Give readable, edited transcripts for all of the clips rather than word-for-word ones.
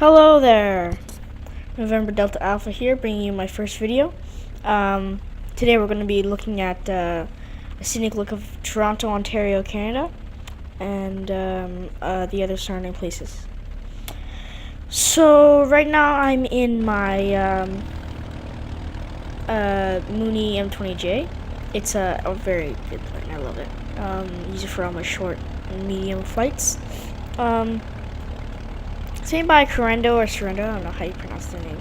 Hello there, November Delta Alpha here, bringing you my first video. Today we're going to be looking at a scenic look of Toronto, Ontario, Canada, and the other surrounding places. So right now I'm in my Mooney M20J. It's a very good plane. I love it. Use it for all my short and medium flights. It's made by Correndo or Sorrento, I don't know how you pronounce the name.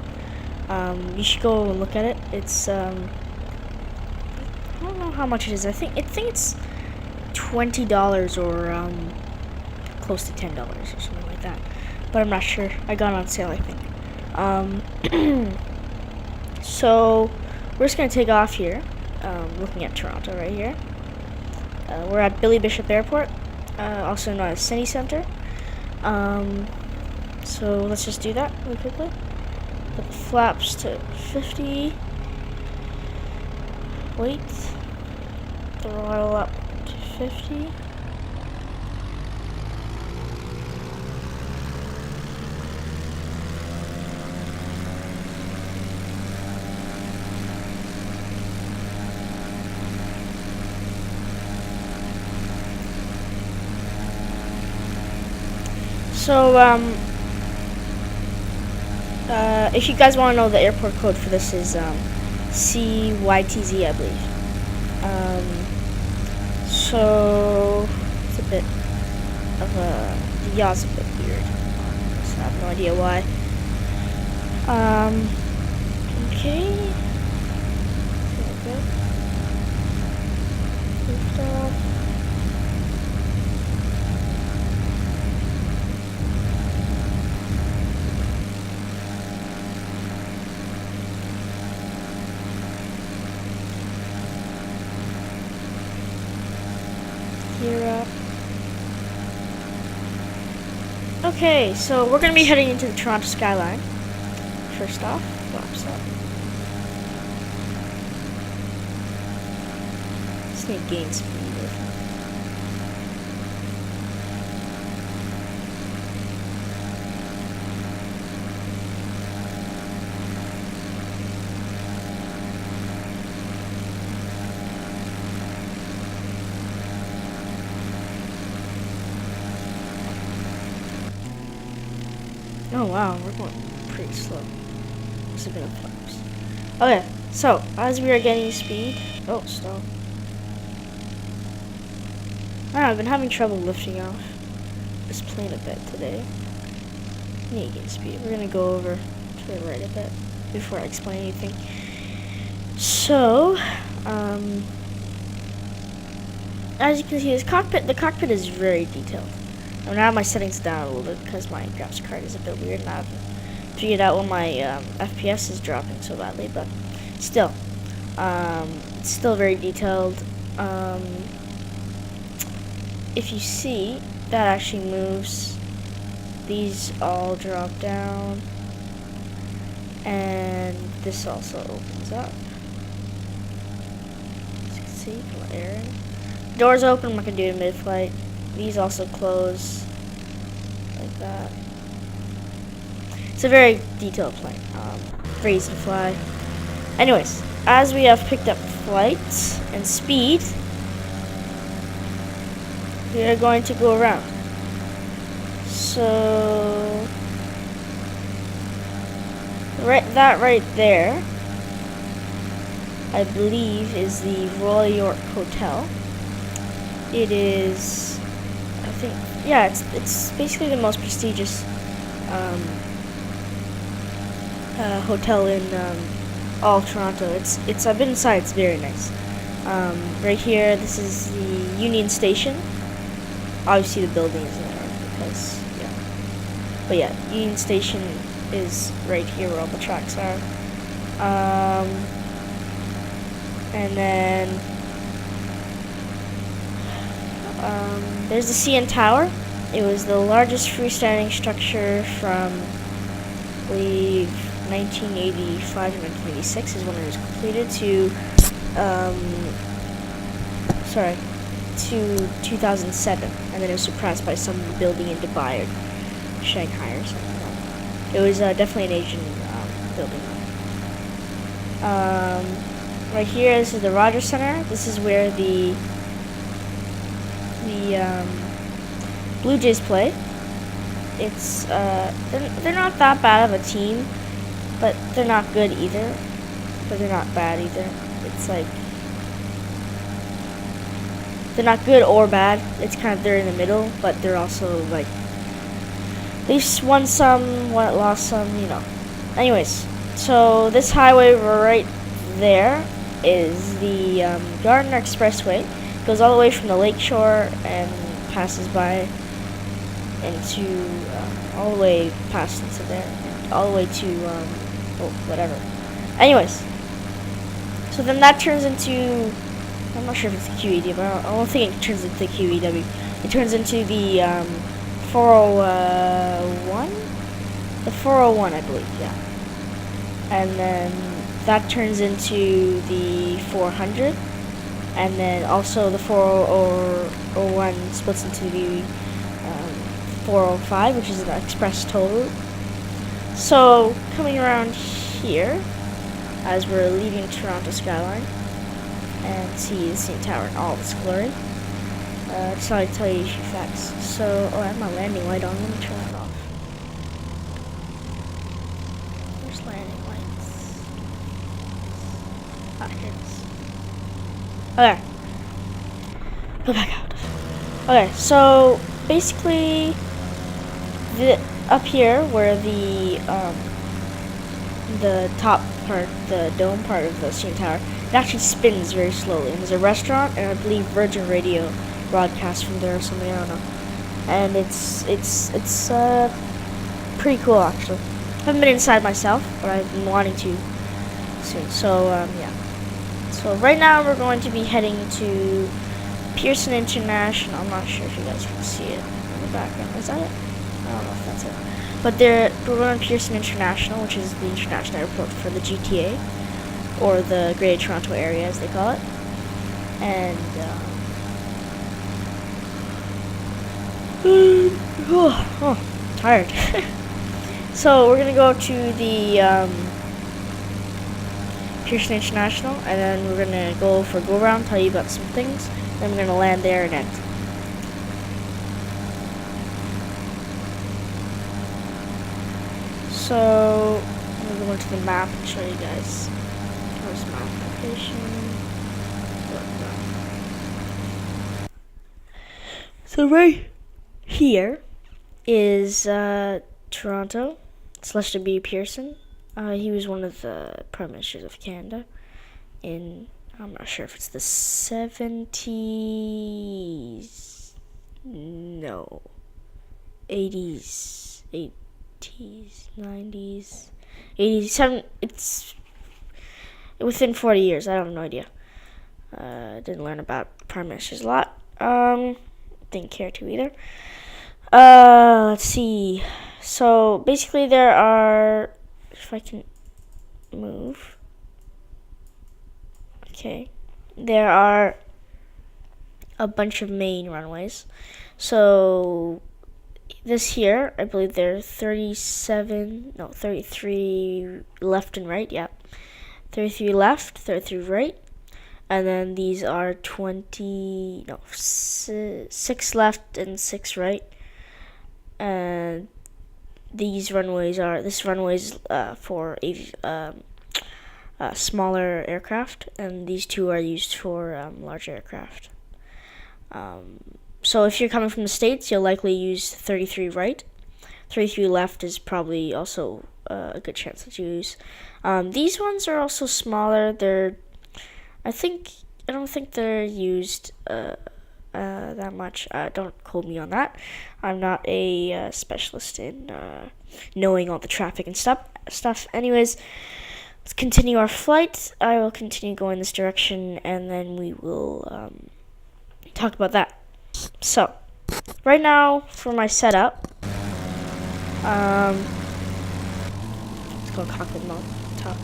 You should go and look at it. It's I don't know how much it is. I think it's $20 or close to $10 or something like that. But I'm not sure. I got it on sale, I think. So we're just gonna take off here. Looking at Toronto right here. We're at Billy Bishop Airport, also known as City Center. So let's just do that really quickly. Put the flaps to 50. Wait. Throttle up to 50. So, if you guys want to know, the airport code for this is CYYZ, I believe. So it's a bit of the yaw's a bit weird. So I have no idea why. Okay. Good. Lift off. Okay, so we're going to be heading into the Toronto skyline. First off, flaps up. Just need to gain speed. Oh wow, we're going pretty slow. It's a bit of flaps. Okay, so as we are getting speed, stop. I've been having trouble lifting off this plane a bit today. Need to gain speed. We're gonna go over to the right a bit before I explain anything. So, as you can see, the cockpit is very detailed. I have my settings down a little bit because my graphics card is a bit weird and I haven't figured out when my FPS is dropping so badly, but still, it's still very detailed. If you see, that actually moves. These all drop down, and this also opens up. As you can see, put air in. Doors open, I'm not gonna do it in mid-flight. These also close like that. It's a very detailed plane. Very easy to fly. Anyways, as we have picked up flight and speed, we are going to go around. So, that right there, I believe, is the Royal York Hotel. It is, I think, yeah, it's basically the most prestigious hotel in all of Toronto. It's I've been inside. It's very nice. Right here, this is the Union Station. Obviously, the building is there because but yeah, Union Station is right here where all the tracks are. And then there's the CN Tower. It was the largest freestanding structure from, I believe, 1985 and 1986 is when it was completed to 2007, and then it was surpassed by some building in Dubai or Shanghai or something like that. It was definitely an Asian building. Right here, this is the Rogers Center. This is where the Blue Jays play. It's they're not that bad of a team, but they're not good either. But they're not bad either. It's like they're not good or bad. It's kind of they're in the middle, but they're also like they've won some, lost some, you know. Anyways, so this highway right there is the Gardner Expressway. It goes all the way from the lakeshore and passes by into all the way past into there, and all the way to whatever. Anyways, so then that turns into, I'm not sure if it's a QED, but I don't think it turns into QEW. It turns into the 401? The 401, I believe, yeah. And then that turns into the 400. And then also the 401 splits into the 405, which is an express toll route. So, coming around here, as we're leaving Toronto skyline, and see the CN Tower in all of its glory. Just thought I'd tell you a few facts. So, I have my landing light on. Let me turn it off. Where's landing lights? Ah, here it is. Okay. Go back out. Okay, so basically, up here where the top part, the dome part of the CN Tower, it actually spins very slowly. And there's a restaurant, and I believe Virgin Radio broadcasts from there or something. I don't know. And it's pretty cool actually. I haven't been inside myself, but I've been wanting to soon. So yeah. So right now we're going to be heading to Pearson International. I'm not sure if you guys can see it in the background. Is that it? I don't know if that's it. But we're going to Pearson International, which is the international airport for the GTA, or the Greater Toronto Area as they call it. And tired. So we're gonna go to the Pearson International, and then we're gonna go for a go around, tell you about some things. Then we're gonna land there and end. So I'm gonna go into the map and show you guys. Here's map location. So right here is Toronto. /W. Pearson. He was one of the prime ministers of Canada in, I'm not sure if it's the 70s, no, 80s, 90s, 87. It's within 40 years. I have no idea. Didn't learn about prime ministers a lot. Didn't care to either. Let's see. So basically there are, if I can move. Okay. There are a bunch of main runways. So this here, I believe there are 33 left and right, yeah. 33 left, 33 right. And then these are 6 left and 6 right. And these runways are, this runway is for smaller aircraft, and these two are used for larger aircraft. So if you're coming from the States, you'll likely use 33 right. 33 left is probably also a good chance that you use. These ones are also smaller. I don't think they're used that much. Don't quote me on that. I'm not a specialist in knowing all the traffic and stuff. Anyways, let's continue our flight. I will continue going this direction, and then we will talk about that. So, right now for my setup, let's go cockpit mode. Top.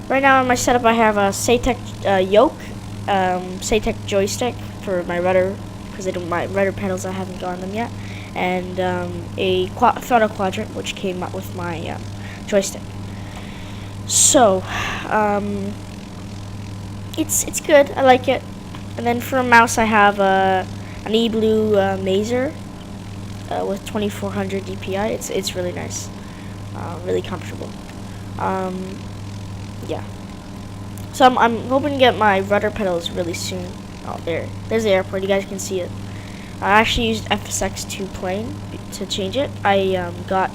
Right now in my setup, I have a Cedits yoke, Cedits joystick for my rudder, because my rudder pedals, I haven't gotten them yet, and a throttle quadrant, which came up with my joystick. So it's good. I like it. And then for a mouse, I have an E-Blue Mazer with 2400 DPI. It's really nice, really comfortable. Yeah. So I'm hoping to get my rudder pedals really soon. Oh, there's the airport. You guys can see it. I actually used XPlane to change it. I got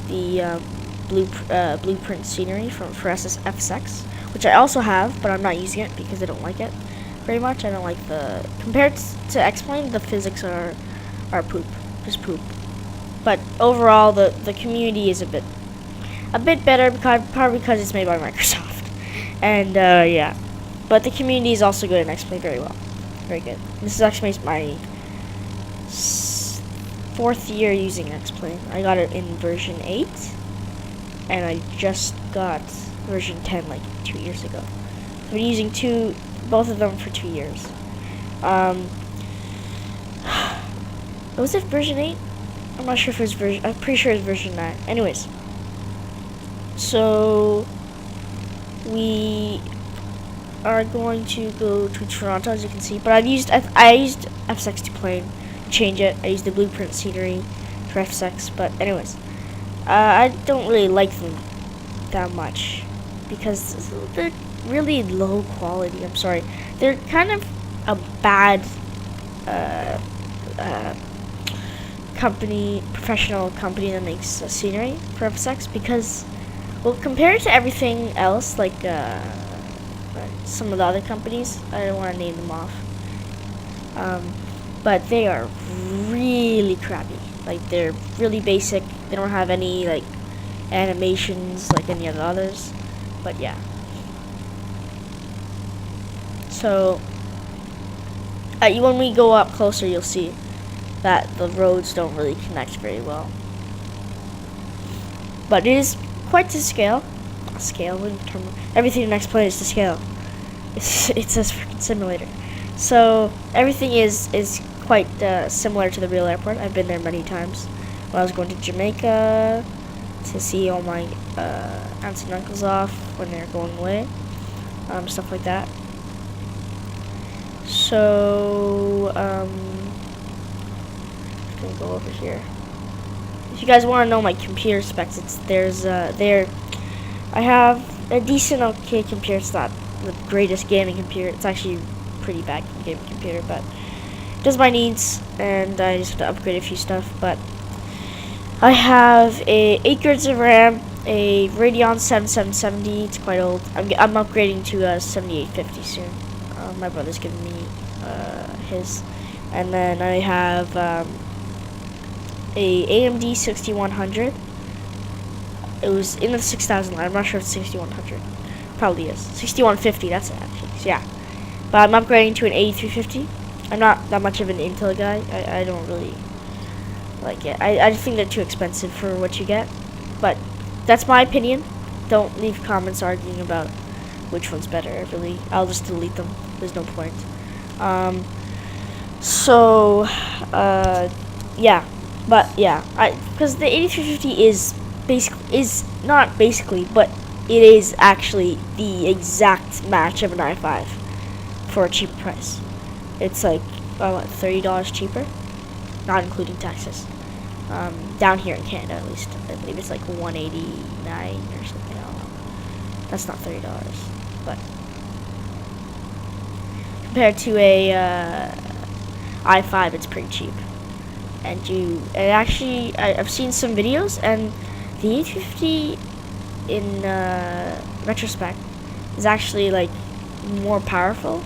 the blueprint scenery for FSX, which I also have, but I'm not using it because I don't like it very much. I don't like compared to XPlane, the physics are poop, just poop. But overall, the community is a bit better probably because it's made by Microsoft. And yeah, but the community is also good and XPlane very well, very good. This is actually my 4th year using XPlane. I got it in version 8, and I just got version 10 like 2 years ago. I've been using both of them for 2 years. Was it version 8? I'm not sure if it's I'm pretty sure it's version 9. Anyways, so we are going to go to Toronto, as you can see. But I used FSX to plane to change it. I used the blueprint scenery for FSX. But anyways, I don't really like them that much because they're really low quality. I'm sorry. They're kind of a bad professional company that makes scenery for FSX because, well, compared to everything else, like some of the other companies, I don't want to name them off, but they are really crappy. Like, they're really basic. They don't have any like animations like any of the others. But yeah. So when we go up closer, you'll see that the roads don't really connect very well. But it is quite to scale. Everything in XPlane is to scale. It's a freaking simulator. So everything is quite similar to the real airport. I've been there many times. When I was going to Jamaica to see all my aunts and uncles off when they're going away, stuff like that. So I'm just gonna go over here. If you guys want to know my computer specs, I have a decent, okay computer. It's not the greatest gaming computer. It's actually pretty bad gaming computer, but it does my needs, and I just have to upgrade a few stuff. But I have a 8 gigs of RAM, a Radeon 7770. It's quite old. I'm upgrading to a 7850 soon. My brother's giving me his, and then I have a AMD 6100. It was in the 6000 line. I'm not sure if it's 6100. Probably is 6150. That's it actually. So yeah, but I'm upgrading to an 8350. I'm not that much of an Intel guy. I don't really like it. I think they're too expensive for what you get. But that's my opinion. Don't leave comments arguing about which one's better. I'll just delete them. There's no point. Yeah, but yeah, because the 8350 is not basically, but it is actually the exact match of an i5 for a cheap price. It's like what, $30 cheaper, not including taxes. Down here in Canada, at least, I believe it's like $189 or something. I don't know. That's not $30, but compared to a i5, it's pretty cheap. And I've seen some videos, and the 850 in retrospect is actually like more powerful.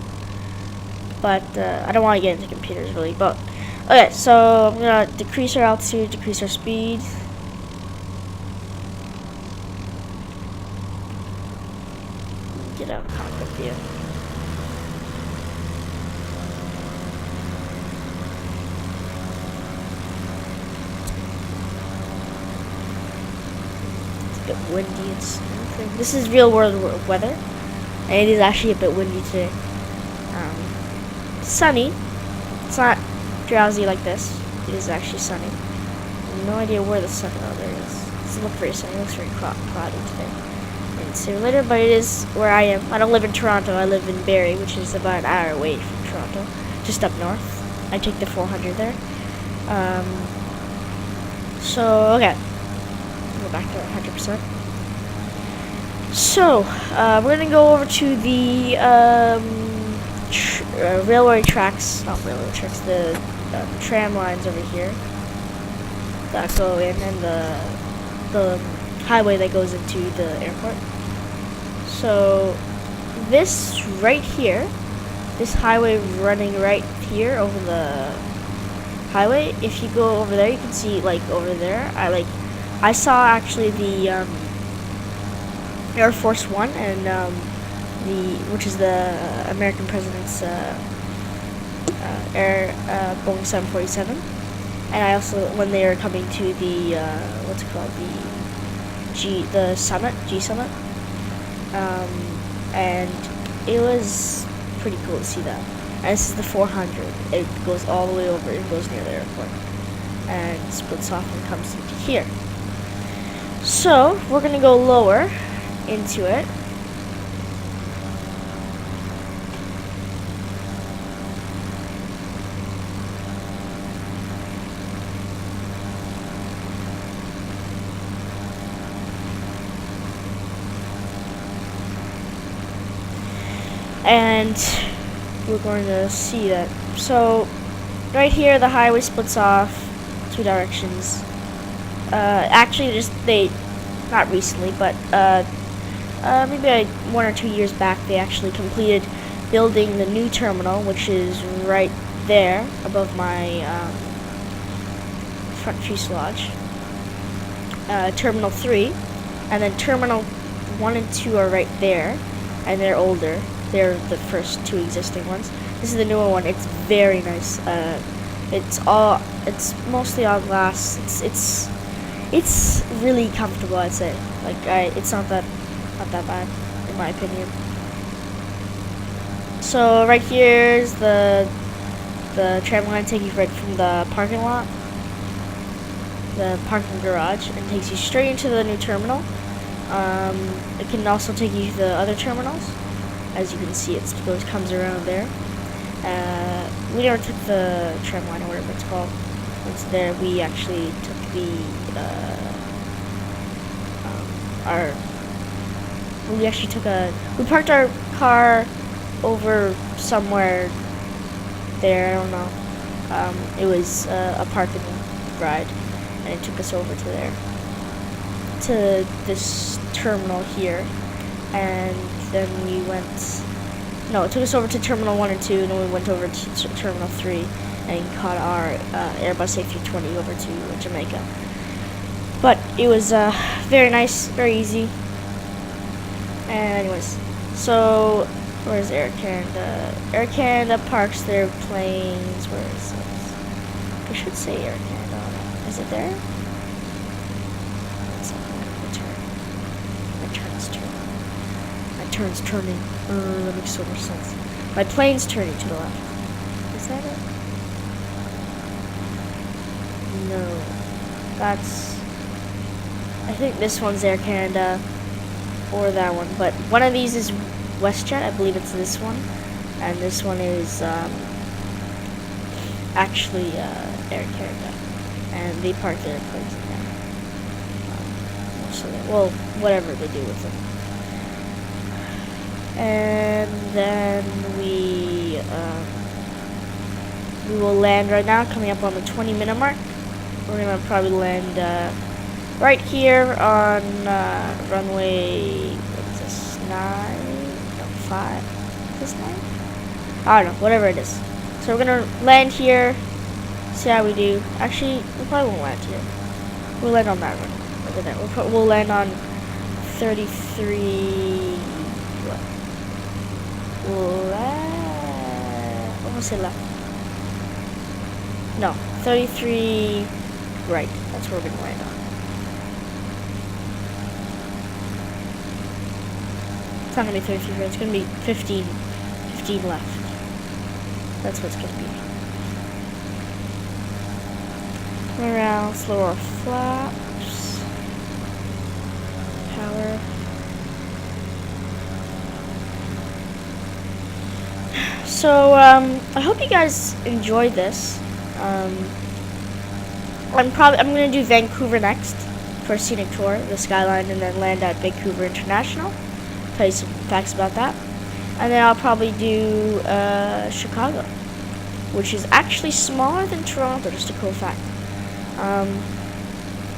But I don't want to get into computers really. But okay, so I'm gonna decrease our altitude, decrease our speed. Get a cockpit view. Windy and stuff. This is real world weather, and it is actually a bit windy today. Sunny. It's not drowsy like this. It is actually sunny. have no idea where the sun. Oh, there it is. It doesn't look very sunny. It looks very cloudy today. And see you later, but it is where I am. I don't live in Toronto. I live in Barrie, which is about an hour away from Toronto, just up north. I take the 400 there. So, okay. Go back to 100%. So, we're going to go over to the railway tracks, not railway tracks, the tram lines over here that go in, and the highway that goes into the airport. So, this right here, this highway running right here over the highway, if you go over there, you can see, like, over there, I saw actually the Air Force One and which is the American president's Boeing 747, and I also, when they were coming to the what's it called, the summit, G Summit, and it was pretty cool to see that. And this is the 400. It goes all the way over. It goes near the airport and splits off and comes into here. So we're gonna go lower into it. And we're going to see that. So right here the highway splits off two directions. Actually not recently, but maybe 1 or 2 years back, they actually completed building the new terminal, which is right there above my front fuselage. Terminal 3, and then Terminal 1 and 2 are right there, and they're older. They're the first two existing ones. This is the newer one. It's very nice. It's mostly all glass. It's really comfortable, I'd say. Like, it's not that bad, in my opinion. So right here is the tram line taking you right from the parking lot, the parking garage, and takes you straight into the new terminal. It can also take you to the other terminals. As you can see, it comes around there. We never took the tram line, or whatever it's called. It's there. We actually took we parked our car over somewhere there. I don't know. It was a parking ride, and it took us over to there, to this terminal here, and then we went. No, it took us over to Terminal 1 and 2, and then we went over to Terminal 3 and caught our Airbus A320 over to Jamaica. But it was very nice, very easy. And anyways, so where's Air Canada? Air Canada parks their planes. Where is it? I should say Air Canada on it. Is it there? My turn's turning. That makes so much sense. My plane's turning to the left. Is that it? No. That's... I think this one's Air Canada, or that one. But one of these is WestJet. I believe it's this one. And this one is actually Air Canada. And they park their planes in there. Well, whatever they do with them. And then we will land right now, coming up on the 20-minute mark. We're gonna probably land right here on runway, what is this, 9? No, 5? Is this 9? I don't know, whatever it is. So we're gonna land here, see how we do. Actually, we probably won't land here. We'll land on that one, over there. We'll land on 33... Almost say left. No, 33 right. That's where we're going to land on. It's not going to be 33 right. It's going to be 15 left. That's what it's going to be. around, slower flaps, power. So I hope you guys enjoyed this. I'm gonna do Vancouver next for a scenic tour, the skyline, and then land at Vancouver International. Tell you some facts about that, and then I'll probably do Chicago, which is actually smaller than Toronto. Just a cool fact.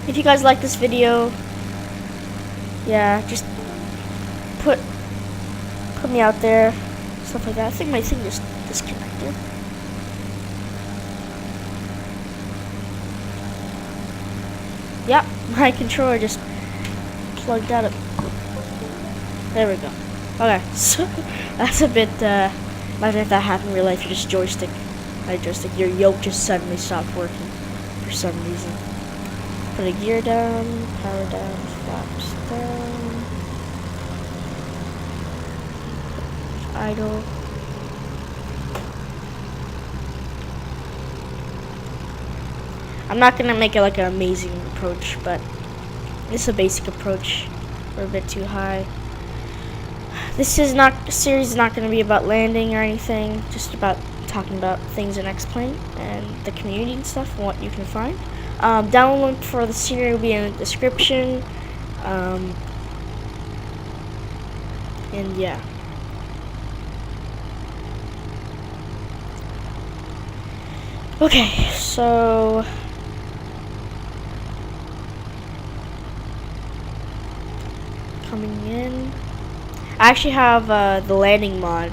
If you guys like this video, yeah, just put me out there, stuff like that. I think my thing just disconnected. Yep, my controller just plugged out of. There we go. Okay, so that's a bit. Imagine if that happened in real life. You just joystick, your yoke just suddenly stopped working for some reason. Put a gear down, power down, flaps down, idle. I'm not gonna make it like an amazing approach, but this is a basic approach. We're a bit too high. This series is not gonna be about landing or anything, just about talking about things in XPlane and the community and stuff and what you can find. Download link for the scenery will be in the description. And yeah. Okay, so coming in. I actually have the landing mod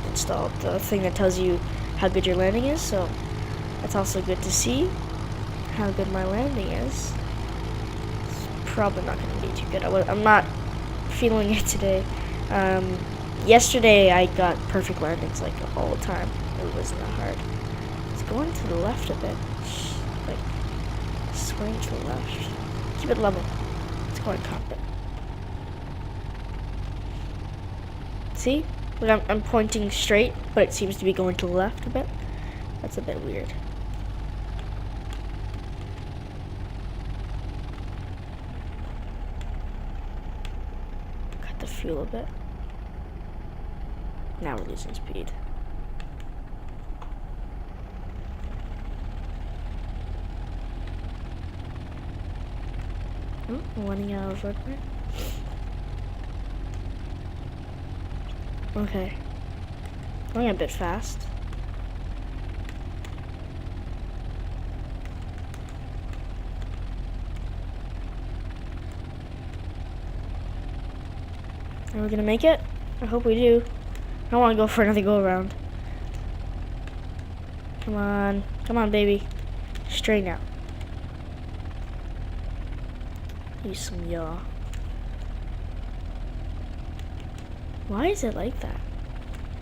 installed, the thing that tells you how good your landing is, so that's also good to see how good my landing is. It's probably not going to be too good. I'm not feeling it today. Yesterday I got perfect landings like all the time. It wasn't that hard. It's going to the left a bit, like swing to the left. Keep it level. It's going cockpit. See? Like I'm pointing straight, but it seems to be going to the left a bit. That's a bit weird. Cut the fuel a bit. Now we're losing speed. Oh, we're running out of roadway. Okay. Going a bit fast. Are we gonna make it? I hope we do. I don't want to go for another go around. Come on. Come on, baby. Straight now. Use some yaw. Why is it like that?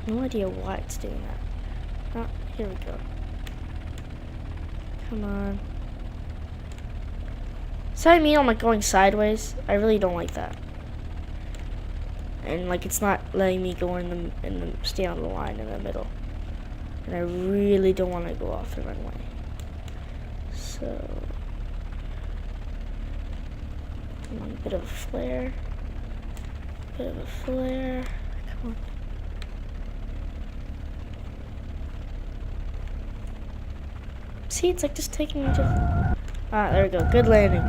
No idea why it's doing that. Oh, here we go. Come on. So I mean I'm like going sideways. I really don't like that. And like it's not letting me go stay on the line in the middle. And I really don't want to go off the runway. So come on, bit of a flare. Bit of a flare. Come on. See, it's like just taking me to. Ah, there we go. Good landing.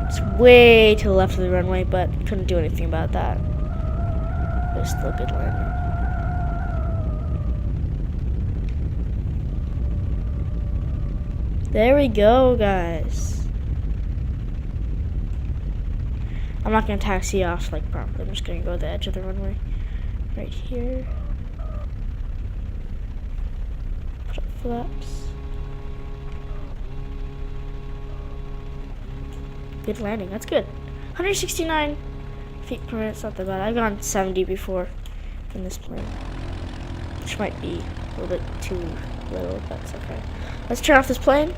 It's way to the left of the runway, but couldn't do anything about that. It was still a good landing. There we go, guys. I'm not gonna taxi off like properly. I'm just gonna go to the edge of the runway. Right here. Put up flaps. Good landing, that's good. 169 feet per minute, it's not that bad. I've gone 70 before in this plane. Which might be a little bit too little, but that's okay. Let's turn off this plane,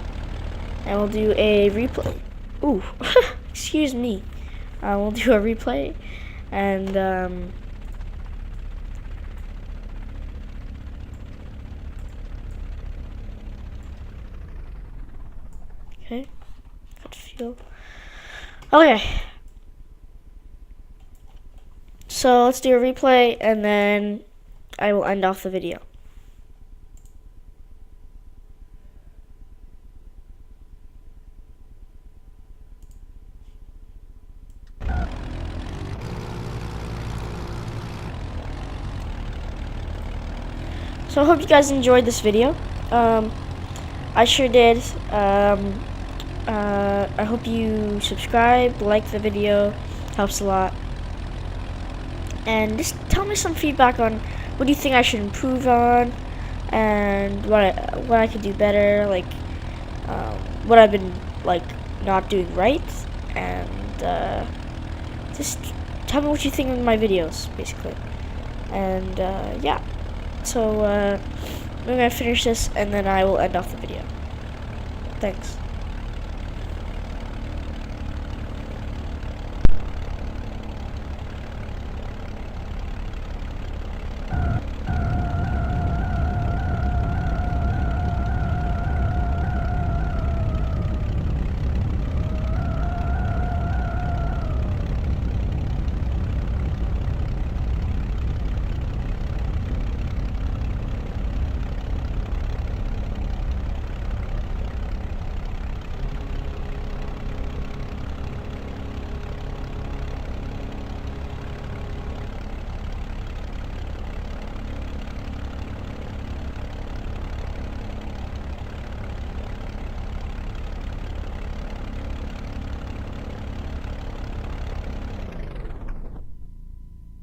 and we'll do a replay. Ooh, excuse me. We'll do a replay And okay, got fuel. Okay, so let's do a replay, and then I will end off the video. So I hope you guys enjoyed this video. I sure did. I hope you subscribe, like the video, helps a lot. And just tell me some feedback on what do you think I should improve on, and what I could do better, like what I've been like not doing right, and just tell me what you think of my videos, basically. And yeah. So I'm gonna finish this, and then I will end off the video. Thanks.